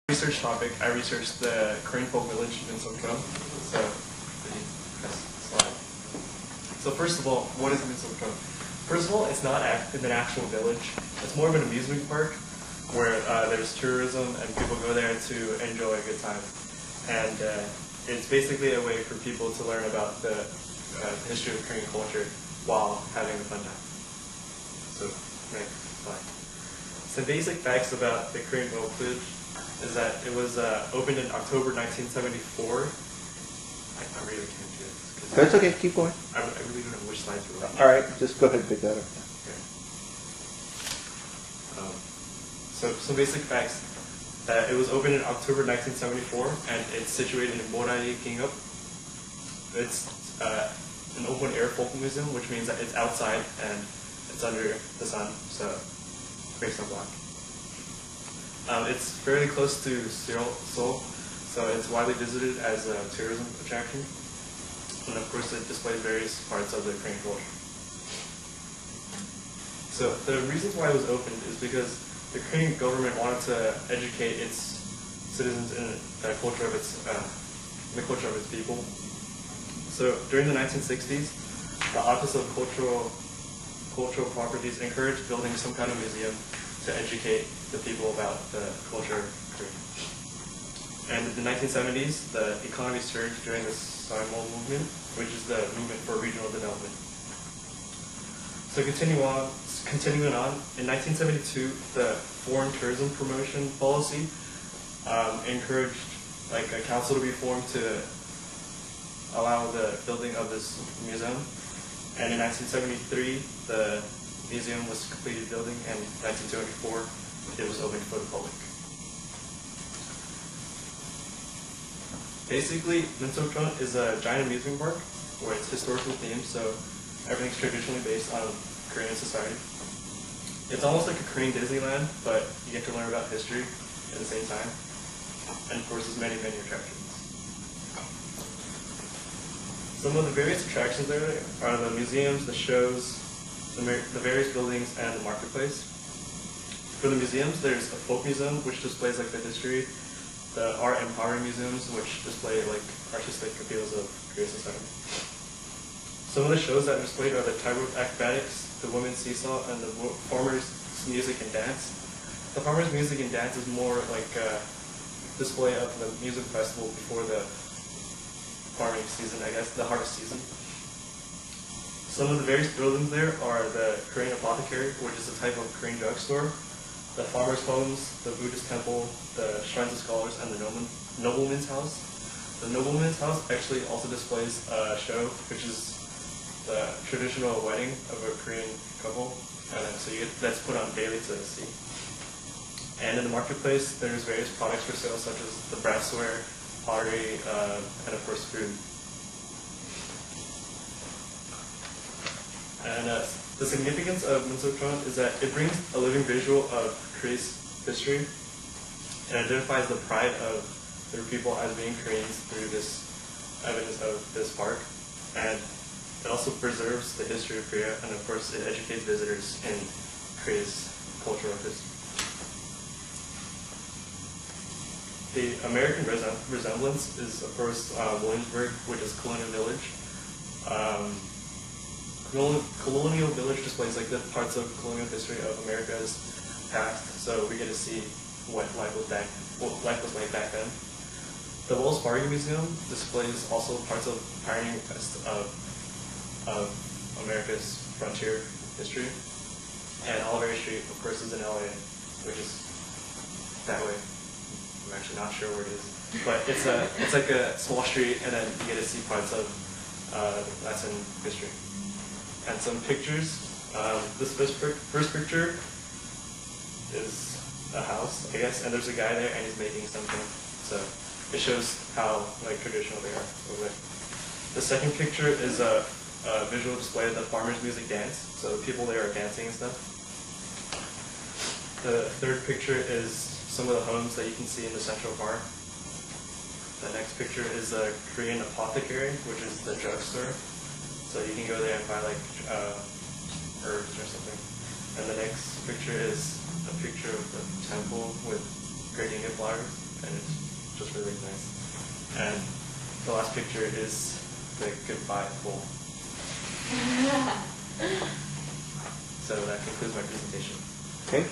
Research topic, I researched the Korean folk village in Minseokjeon. So first of all, what is Minseokjeon? First of all, it's not an actual village. It's more of an amusement park where there's tourism and people go there to enjoy a good time. And it's basically a way for people to learn about the history of Korean culture while having a fun time. So next slide. Some basic facts about the Korean folk village is that it was opened in October 1974. I really can't do this. That's okay, keep going. I really don't know which slides we're on. All right, just go ahead and pick that up. Okay. So some basic facts. It was opened in October 1974, and it's situated in Morae Gingup. It's an open-air folk museum, which means that it's outside and it's under the sun, so makes no block. It's fairly close to Seoul, so it's widely visited as a tourism attraction. And of course it displays various parts of the Korean culture. So the reason why it was opened is because the Korean government wanted to educate its citizens in the culture of its people. So during the 1960s, the Office of Cultural Properties encouraged building some kind of museum to educate the people about the culture of Korea. And in the 1970s, the economy surged during the Saeol movement, which is the movement for regional development. So continuing on, in 1972, the foreign tourism promotion policy encouraged a council to be formed to allow the building of this museum. And in 1973, the museum was completed building, and in 1974, it was opened for the public. Basically, Minseokjeon is a giant amusement park where it's historically themed, so everything's traditionally based on Korean society. It's almost like a Korean Disneyland, but you get to learn about history at the same time. And of course, there's many, many attractions. Some of the various attractions there are the museums, the shows, the various buildings, and the marketplace. For the museums, there's a folk museum, which displays the history, the art and pottery museums, which display artistic appeals of Korean society. Some of the shows that are displayed are the tightrope acrobatics, the women's seesaw, and the farmers' music and dance. The farmers' music and dance is more like a display of the music festival before the farming season, I guess, the harvest season. Some of the various buildings there are the Korean apothecary, which is a type of Korean drugstore, the farmers' homes, the Buddhist temple, the shrines of scholars, and the nobleman's house. The nobleman's house actually also displays a show, which is the traditional wedding of a Korean couple, so that's put on daily to see. And in the marketplace, there's various products for sale, such as the brassware, pottery, and of course food. And the significance of Minseokjeon is that it brings a living visual of Korea's history and identifies the pride of their people as being Koreans through this evidence of this park. And it also preserves the history of Korea, and of course it educates visitors in Korea's cultural history. The American resemblance is, of course, Williamsburg, which is Colonial Village. Colonial Village displays the parts of colonial history of America's past, so we get to see what life was like back then. The Wells Fargo Museum displays also parts of pioneering of America's frontier history. And Oliveri Street, of course, is in LA, which is that way. I'm actually not sure where it is, but it's like a small street, and then you get to see parts of Latin history. And some pictures. This first picture is a house, I guess, and there's a guy there, and he's making something. So it shows how traditional they are over there. The second picture is a visual display of the farmers' music dance. So the people there are dancing and stuff. The third picture is some of the homes that you can see in the Central Park. The next picture is a Korean apothecary, which is the drugstore. So you can go there and buy herbs or something. And the next picture is a picture of the temple with gradient flowers. and it's just really nice. And the last picture is the goodbye pool. So that concludes my presentation. Okay.